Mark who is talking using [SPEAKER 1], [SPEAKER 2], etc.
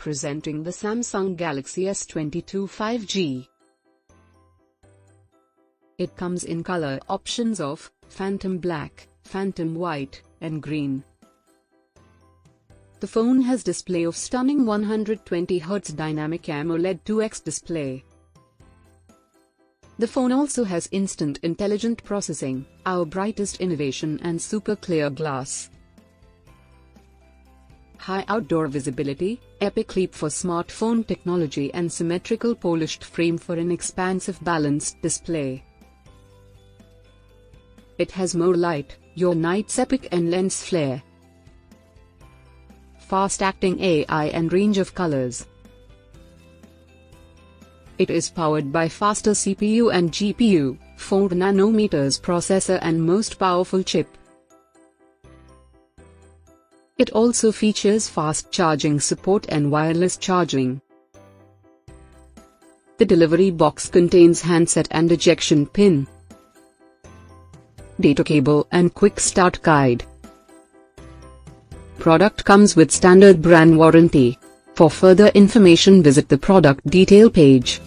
[SPEAKER 1] Presenting the Samsung Galaxy S22 5G. It comes in color options of Phantom Black, Phantom White, and Green. The phone has display of stunning 120Hz Dynamic AMOLED 2x display. The phone also has instant intelligent processing, our brightest innovation, and super clear glass. High outdoor visibility, epic leap for smartphone technology, and symmetrical polished frame for an expansive balanced display. It has more light, your night's epic, and lens flare. Fast-acting AI and range of colors. It is powered by faster CPU and GPU, 4nm processor, and most powerful chip. It also features fast charging support and wireless charging. The delivery box contains handset and ejection pin, data cable, and quick start guide. Product comes with standard brand warranty. For further information, visit the product detail page.